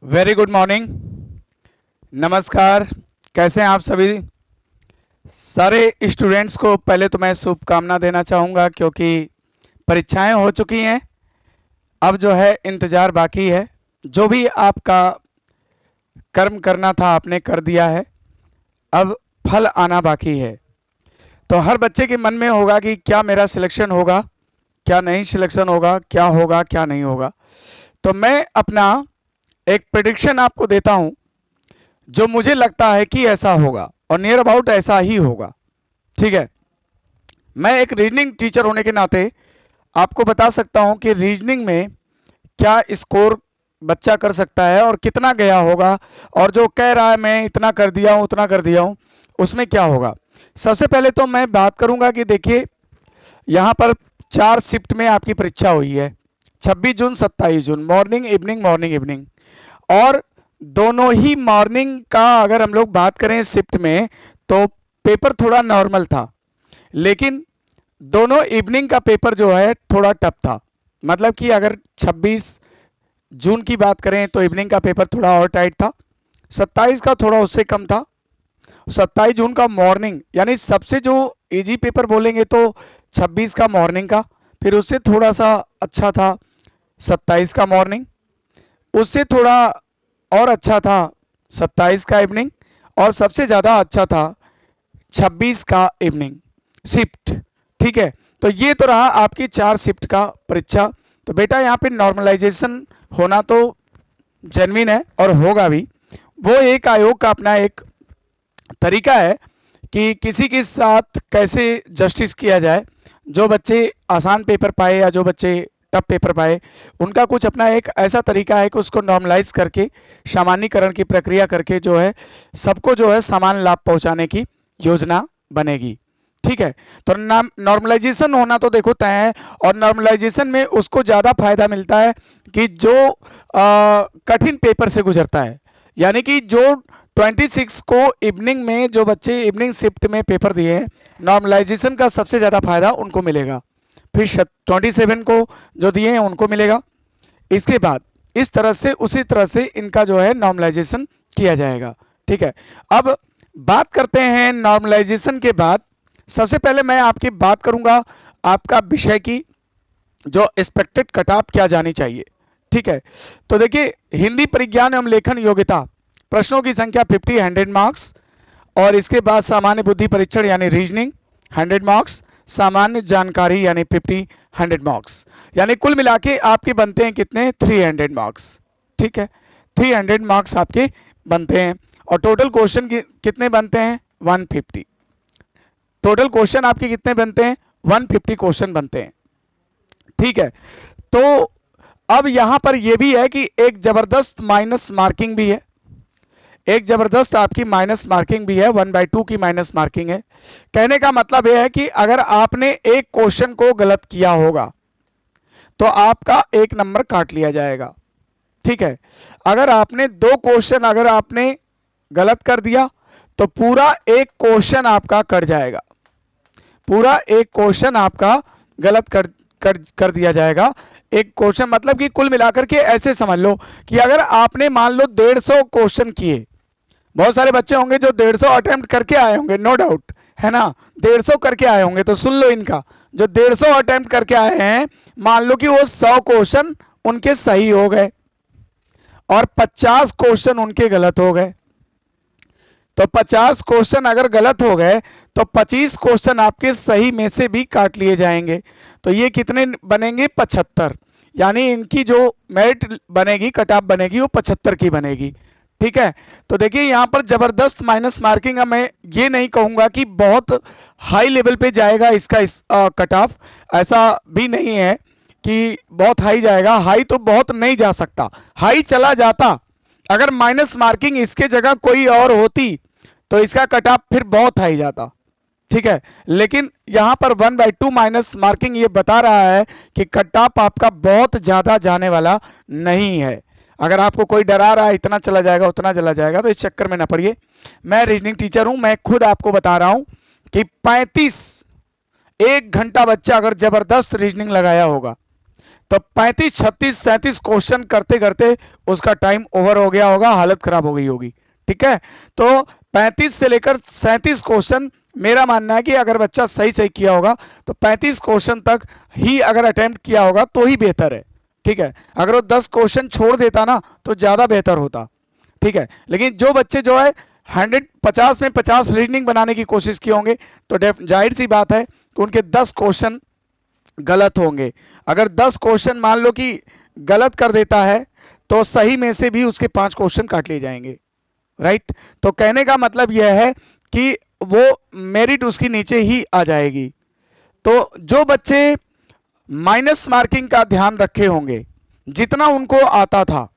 Very good morning. नमस्कार। कैसे हैं आप सभी सारे स्टूडेंट्स को? पहले तो मैं शुभकामना देना चाहूँगा क्योंकि परीक्षाएं हो चुकी हैं। अब जो है इंतज़ार बाकी है। जो भी आपका कर्म करना था आपने कर दिया है, अब फल आना बाकी है। तो हर बच्चे के मन में होगा कि क्या मेरा सिलेक्शन होगा, क्या नहीं सिलेक्शन होगा, क्या होगा क्या नहीं होगा। तो मैं अपना एक प्रेडिक्शन आपको देता हूं जो मुझे लगता है कि ऐसा होगा और नियर अबाउट ऐसा ही होगा। ठीक है, मैं एक रीजनिंग टीचर होने के नाते आपको बता सकता हूं कि रीजनिंग में क्या स्कोर बच्चा कर सकता है और कितना गया होगा, और जो कह रहा है मैं इतना कर दिया हूं उतना कर दिया हूं, उसमें क्या होगा। सबसे पहले तो मैं बात करूंगा कि देखिए यहां पर 4 शिफ्ट में आपकी परीक्षा हुई है, 26 जून 27 जून, मॉर्निंग इवनिंग। और दोनों ही मॉर्निंग का अगर हम लोग बात करें शिफ्ट में तो पेपर थोड़ा नॉर्मल था, लेकिन दोनों इवनिंग का पेपर जो है थोड़ा टफ था। मतलब कि अगर 26 जून की बात करें तो इवनिंग का पेपर थोड़ा और टाइट था, 27 का थोड़ा उससे कम था, 27 जून का मॉर्निंग यानी सबसे जो इजी पेपर बोलेंगे तो 26 का मॉर्निंग का, फिर उससे थोड़ा सा अच्छा था 27 का मॉर्निंग, उससे थोड़ा और अच्छा था 27 का इवनिंग, और सबसे ज़्यादा अच्छा था 26 का इवनिंग शिफ्ट। ठीक है, तो ये तो रहा आपकी 4 शिफ्ट का परीक्षा। तो बेटा यहाँ पे नॉर्मलाइजेशन होना तो जेन्युइन है और होगा भी। वो एक आयोग का अपना एक तरीका है कि किसी के साथ कैसे जस्टिस किया जाए। जो बच्चे आसान पेपर पाए या जो बच्चे टफ पेपर पाए, उनका कुछ अपना एक ऐसा तरीका है कि उसको नॉर्मलाइज करके सामान्यकरण की प्रक्रिया करके जो है सबको जो है समान लाभ पहुंचाने की योजना बनेगी। ठीक है, तो नॉर्मलाइजेशन होना तो देखो तय है, और नॉर्मलाइजेशन में उसको ज़्यादा फायदा मिलता है कि जो कठिन पेपर से गुजरता है, यानी कि जो 26 को इवनिंग में जो बच्चे इवनिंग शिफ्ट में पेपर दिए हैं, नॉर्मलाइजेशन का सबसे ज़्यादा फायदा उनको मिलेगा। फिर 27 को जो दिए हैं उनको मिलेगा। इसके बाद इस तरह से उसी तरह से इनका जो है नॉर्मलाइजेशन किया जाएगा। ठीक है, अब बात करते हैं नॉर्मलाइजेशन के बाद। सबसे पहले मैं आपकी बात करूंगा आपका विषय की जो एक्सपेक्टेड कट ऑफ क्या जानी चाहिए। ठीक है, तो देखिए हिंदी परिज्ञान एवं लेखन योग्यता प्रश्नों की संख्या 50 100 मार्क्स, और इसके बाद सामान्य बुद्धि परीक्षण यानी रीजनिंग 100 मार्क्स, सामान्य जानकारी यानी 50 100 मार्क्स, यानी कुल मिला के आपके बनते हैं कितने 300 मार्क्स। ठीक है, 300 मार्क्स आपके बनते हैं, और टोटल क्वेश्चन कितने बनते हैं 150। टोटल क्वेश्चन आपके कितने बनते हैं 150 क्वेश्चन बनते हैं। ठीक है, तो अब यहां पर यह भी है कि एक जबरदस्त माइनस मार्किंग भी है, एक जबरदस्त आपकी माइनस मार्किंग भी है, 1/2 की माइनस मार्किंग है। कहने का मतलब यह है कि अगर आपने एक क्वेश्चन को गलत किया होगा तो आपका 1 नंबर काट लिया जाएगा। ठीक है, अगर आपने 2 क्वेश्चन अगर आपने गलत कर दिया तो पूरा एक क्वेश्चन आपका कट जाएगा, पूरा एक क्वेश्चन आपका गलत कर दिया जाएगा। एक क्वेश्चन मतलब कि कुल मिलाकर के ऐसे समझ लो कि अगर आपने मान लो 150 क्वेश्चन किए, बहुत सारे बच्चे होंगे जो 150 अटेम्प्ट करके आए होंगे, नो डाउट है ना, 150 करके आए होंगे, तो सुन लो इनका, जो 150 अटेम्प्ट करके आए हैं, मान लो कि वो 100 क्वेश्चन उनके सही हो गए और 50 क्वेश्चन उनके गलत हो गए। तो 50 क्वेश्चन अगर गलत हो गए तो 25 क्वेश्चन आपके सही में से भी काट लिए जाएंगे। तो ये कितने बनेंगे 75, यानी इनकी जो मेरिट बनेगी कट ऑफ बनेगी वो 75 की बनेगी। ठीक है, तो देखिए यहां पर जबरदस्त माइनस मार्किंग है। मैं ये नहीं कहूंगा कि बहुत हाई लेवल पे जाएगा इसका कट ऑफ, ऐसा भी नहीं है कि बहुत हाई जाएगा, हाई तो बहुत नहीं जा सकता। हाई चला जाता अगर माइनस मार्किंग इसके जगह कोई और होती तो इसका कट ऑफ फिर बहुत हाई जाता। ठीक है, लेकिन यहां पर 1/2 माइनस मार्किंग ये बता रहा है कि कट ऑफ आपका बहुत ज्यादा जाने वाला नहीं है। अगर आपको कोई डरा रहा है इतना चला जाएगा उतना चला जाएगा, तो इस चक्कर में ना पड़िए। मैं रीजनिंग टीचर हूं, मैं खुद आपको बता रहा हूं कि 35 1 घंटा बच्चा अगर जबरदस्त रीजनिंग लगाया होगा तो 35 36 37 क्वेश्चन करते करते उसका टाइम ओवर हो गया होगा, हालत खराब हो गई होगी। ठीक है, तो 35 से लेकर 37 क्वेश्चन मेरा मानना है कि अगर बच्चा सही सही किया होगा तो 35 क्वेश्चन तक ही अगर अटेम्प्ट किया होगा तो ही बेहतर है। ठीक है, अगर वो 10 क्वेश्चन छोड़ देता ना तो ज्यादा बेहतर होता। ठीक है, लेकिन जो बच्चे जो है 150 में 50 रीजनिंग बनाने की कोशिश किए होंगे तो जाहिर सी बात है कि उनके 10 क्वेश्चन गलत होंगे। अगर 10 क्वेश्चन मान लो कि गलत कर देता है तो सही में से भी उसके 5 क्वेश्चन काट लिए जाएंगे। राइट, तो कहने का मतलब यह है कि वो मेरिट उसकी नीचे ही आ जाएगी। तो जो बच्चे माइनस मार्किंग का ध्यान रखे होंगे, जितना उनको आता था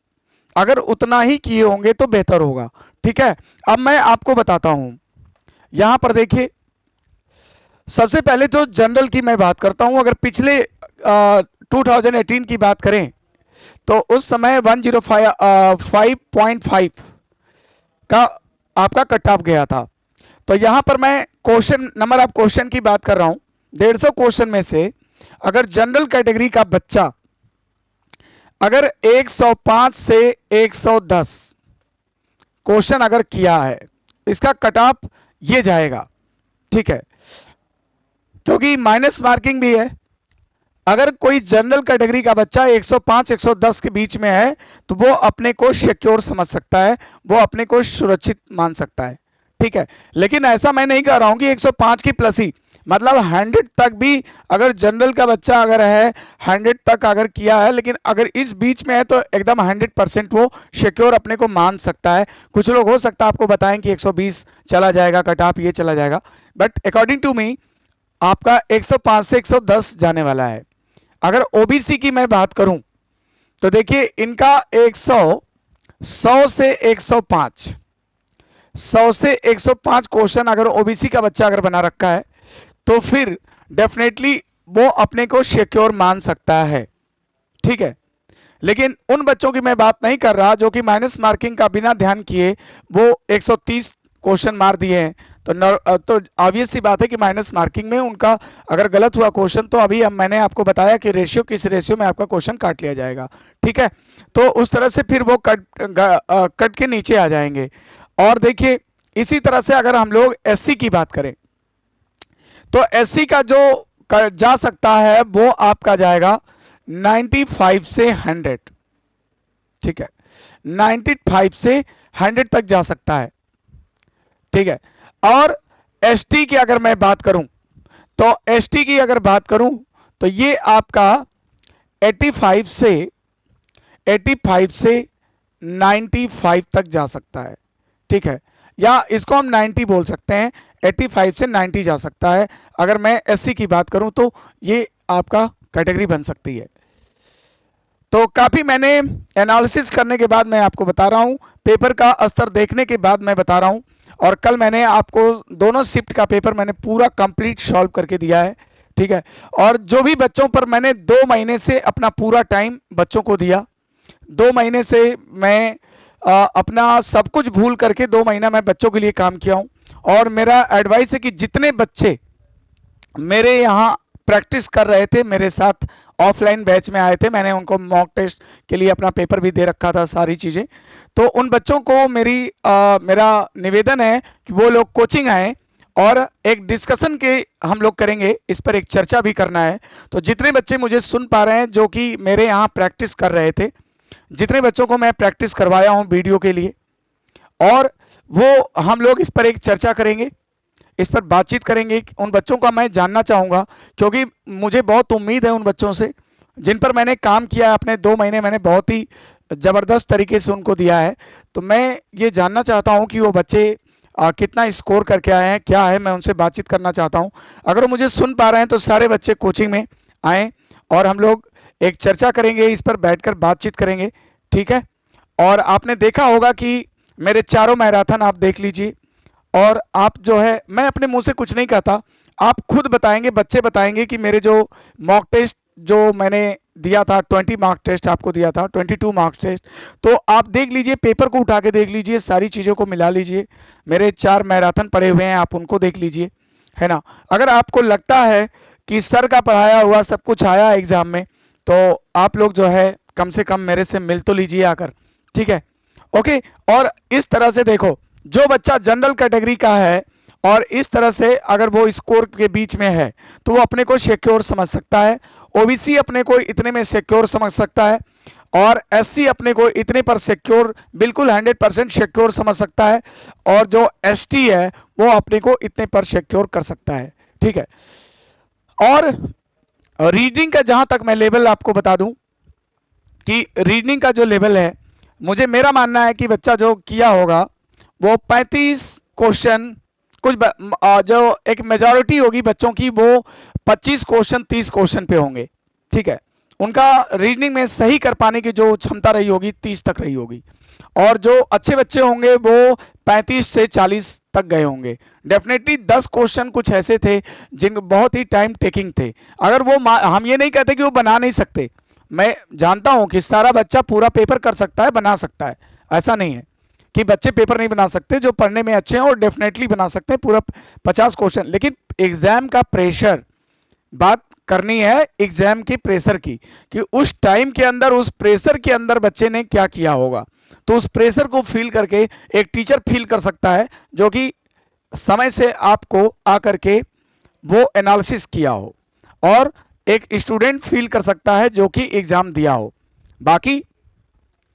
अगर उतना ही किए होंगे तो बेहतर होगा। ठीक है, अब मैं आपको बताता हूं, यहां पर देखिए सबसे पहले तो जनरल की मैं बात करता हूं। अगर पिछले 2018 की बात करें तो उस समय 105.5 का आपका कट ऑफ गया था। तो यहां पर मैं क्वेश्चन नंबर ऑफ क्वेश्चन की बात कर रहा हूं। 150 क्वेश्चन में से अगर जनरल कैटेगरी का बच्चा अगर 105 से 110 क्वेश्चन अगर किया है, इसका कट ऑफ ये जाएगा। ठीक है, क्योंकि माइनस मार्किंग भी है। अगर कोई जनरल कैटेगरी का बच्चा 105 110 के बीच में है तो वो अपने को सिक्योर समझ सकता है, वो अपने को सुरक्षित मान सकता है। ठीक है, लेकिन ऐसा मैं नहीं कह रहा हूं कि 105 की प्लस ही, मतलब 100 तक भी अगर जनरल का बच्चा अगर है 100 तक अगर किया है, लेकिन अगर इस बीच में है तो एकदम 100% वो सिक्योर अपने को मान सकता है। कुछ लोग हो सकता है आपको बताएं कि 120 चला जाएगा कट ऑफ, ये चला जाएगा, बट अकॉर्डिंग टू मी आपका 105 से 110 जाने वाला है। अगर ओबीसी की मैं बात करूं तो देखिए इनका 100 से 105 100 से 105 क्वेश्चन अगर ओबीसी का बच्चा अगर बना रखा है तो फिर डेफिनेटली वो अपने को सिक्योर मान सकता है। ठीक है, लेकिन उन बच्चों की मैं बात नहीं कर रहा जो कि माइनस मार्किंग का बिना ध्यान किए वो 130 क्वेश्चन मार दिए हैं। तो ऑब्वियस सी बात है कि माइनस मार्किंग में उनका अगर गलत हुआ क्वेश्चन तो अभी मैंने आपको बताया कि रेशियो किस रेशियो में आपका क्वेश्चन काट लिया जाएगा। ठीक है, तो उस तरह से फिर वो कट के नीचे आ जाएंगे। और देखिए इसी तरह से अगर हम लोग एससी की बात करें तो एससी का जो जा सकता है वो आपका जाएगा 95 से 100। ठीक है, 95 से 100 तक जा सकता है। ठीक है, और एसटी की अगर मैं बात करूं तो एसटी की अगर बात करूं तो ये आपका 85 से 95 तक जा सकता है। ठीक है, या इसको हम 90 बोल सकते हैं, 85 से 90 जा सकता है। अगर मैं एससी की बात करूं तो ये आपका कैटेगरी बन सकती है। तो काफी मैंने एनालिसिस करने के बाद मैं आपको बता रहा हूं, पेपर का स्तर देखने के बाद मैं बता रहा हूं। और कल मैंने आपको दोनों शिफ्ट का पेपर मैंने पूरा कंप्लीट सॉल्व करके दिया है। ठीक है, और जो भी बच्चों पर मैंने 2 महीने से अपना पूरा टाइम बच्चों को दिया, 2 महीने से मैं अपना सब कुछ भूल करके 2 महीना मैं बच्चों के लिए काम किया हूं। और मेरा एडवाइस है कि जितने बच्चे मेरे यहाँ प्रैक्टिस कर रहे थे, मेरे साथ ऑफलाइन बैच में आए थे, मैंने उनको मॉक टेस्ट के लिए अपना पेपर भी दे रखा था, सारी चीज़ें, तो उन बच्चों को मेरा निवेदन है कि वो लोग कोचिंग आए और एक डिस्कशन के हम लोग करेंगे, इस पर एक चर्चा भी करना है। तो जितने बच्चे मुझे सुन पा रहे हैं जो कि मेरे यहाँ प्रैक्टिस कर रहे थे, जितने बच्चों को मैं प्रैक्टिस करवाया हूँ वीडियो के लिए, और वो हम लोग इस पर एक चर्चा करेंगे, इस पर बातचीत करेंगे। उन बच्चों का मैं जानना चाहूँगा क्योंकि मुझे बहुत उम्मीद है उन बच्चों से जिन पर मैंने काम किया है। अपने 2 महीने मैंने बहुत ही ज़बरदस्त तरीके से उनको दिया है। तो मैं ये जानना चाहता हूँ कि वो बच्चे कितना स्कोर करके आए हैं, क्या है, मैं उनसे बातचीत करना चाहता हूँ। अगर वो मुझे सुन पा रहे हैं तो सारे बच्चे कोचिंग में आएँ और हम लोग एक चर्चा करेंगे, इस पर बैठकर बातचीत करेंगे। ठीक है, और आपने देखा होगा कि मेरे चारों मैराथन आप देख लीजिए, और आप जो है, मैं अपने मुंह से कुछ नहीं कहता, आप खुद बताएंगे, बच्चे बताएंगे कि मेरे जो मॉक टेस्ट जो मैंने दिया था, 20 मार्क टेस्ट आपको दिया था, 22 मार्क टेस्ट, तो आप देख लीजिए, पेपर को उठा के देख लीजिए, सारी चीज़ों को मिला लीजिए, मेरे 4 मैराथन पड़े हुए हैं, आप उनको देख लीजिए, है ना। अगर आपको लगता है कि सर का पढ़ाया हुआ सब कुछ आया एग्जाम में तो आप लोग जो है कम से कम मेरे से मिल तो लीजिए आकर, ठीक है। ओके, और इस तरह से देखो, जो बच्चा जनरल कैटेगरी का है और इस तरह से अगर वो स्कोर के बीच में है तो वो अपने को सिक्योर समझ सकता है, ओबीसी अपने को इतने में सिक्योर समझ सकता है, और एससी अपने को इतने पर सिक्योर, बिल्कुल 100% सिक्योर समझ सकता है, और जो एसटी है वो अपने को इतने पर सिक्योर कर सकता है, ठीक है। और रीजनिंग का जहां तक मैं लेवल आपको बता दूं कि रीजनिंग का जो लेवल है, मुझे मेरा मानना है कि बच्चा जो किया होगा वो 35 क्वेश्चन, कुछ जो एक मेजॉरिटी होगी बच्चों की वो 25 क्वेश्चन 30 क्वेश्चन पे होंगे, ठीक है। उनका रीजनिंग में सही कर पाने की जो क्षमता रही होगी 30 तक रही होगी, और जो अच्छे बच्चे होंगे वो 35 से 40 तक गए होंगे। डेफिनेटली 10 क्वेश्चन कुछ ऐसे थे जिन बहुत ही टाइम टेकिंग थे। अगर वो हम ये नहीं कहते कि वो बना नहीं सकते, मैं जानता हूं कि सारा बच्चा पूरा पेपर कर सकता है, बना सकता है, ऐसा नहीं है कि बच्चे पेपर नहीं बना सकते। जो पढ़ने में अच्छे हैं और डेफिनेटली बना सकते हैं पूरा 50 क्वेश्चन। लेकिन एग्जाम का प्रेशर, बात करनी है एग्जाम के प्रेशर की, कि उस टाइम के अंदर, उस प्रेशर के अंदर बच्चे ने क्या किया होगा। तो उस प्रेशर को फील करके एक टीचर फील कर सकता है जो कि समय से आपको आकर के वो एनालिसिस किया हो, और एक स्टूडेंट फील कर सकता है जो कि एग्जाम दिया हो। बाकी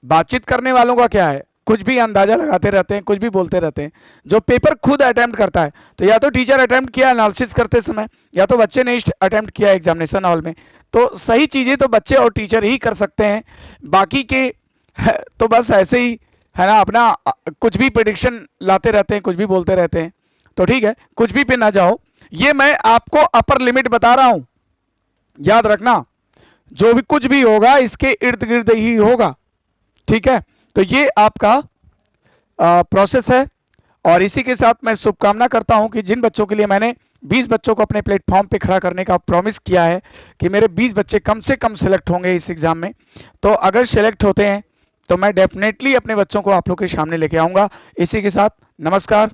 बातचीत करने वालों का क्या है, कुछ भी अंदाजा लगाते रहते हैं, कुछ भी बोलते रहते हैं। जो पेपर खुद अटेम्प्ट करता है, तो या तो टीचर अटेम्प्ट किया एनालिसिस करते समय, या तो बच्चे ने अटेम्प्ट किया एग्जामिनेशन हॉल में। तो सही चीजें तो बच्चे और टीचर ही कर सकते हैं, बाकी के तो बस ऐसे ही है ना, अपना कुछ भी प्रेडिक्शन लाते रहते हैं, कुछ भी बोलते रहते हैं। तो ठीक है, कुछ भी पे ना जाओ, ये मैं आपको अपर लिमिट बता रहा हूं, याद रखना। जो भी कुछ भी होगा इसके इर्द गिर्द ही होगा, ठीक है। तो ये आपका प्रोसेस है, और इसी के साथ मैं शुभकामना करता हूं कि जिन बच्चों के लिए मैंने 20 बच्चों को अपने प्लेटफॉर्म पे खड़ा करने का प्रॉमिस किया है कि मेरे 20 बच्चे कम से कम सेलेक्ट होंगे इस एग्जाम में, तो अगर सेलेक्ट होते हैं तो मैं डेफिनेटली अपने बच्चों को आप लोग के सामने लेके आऊंगा। इसी के साथ नमस्कार।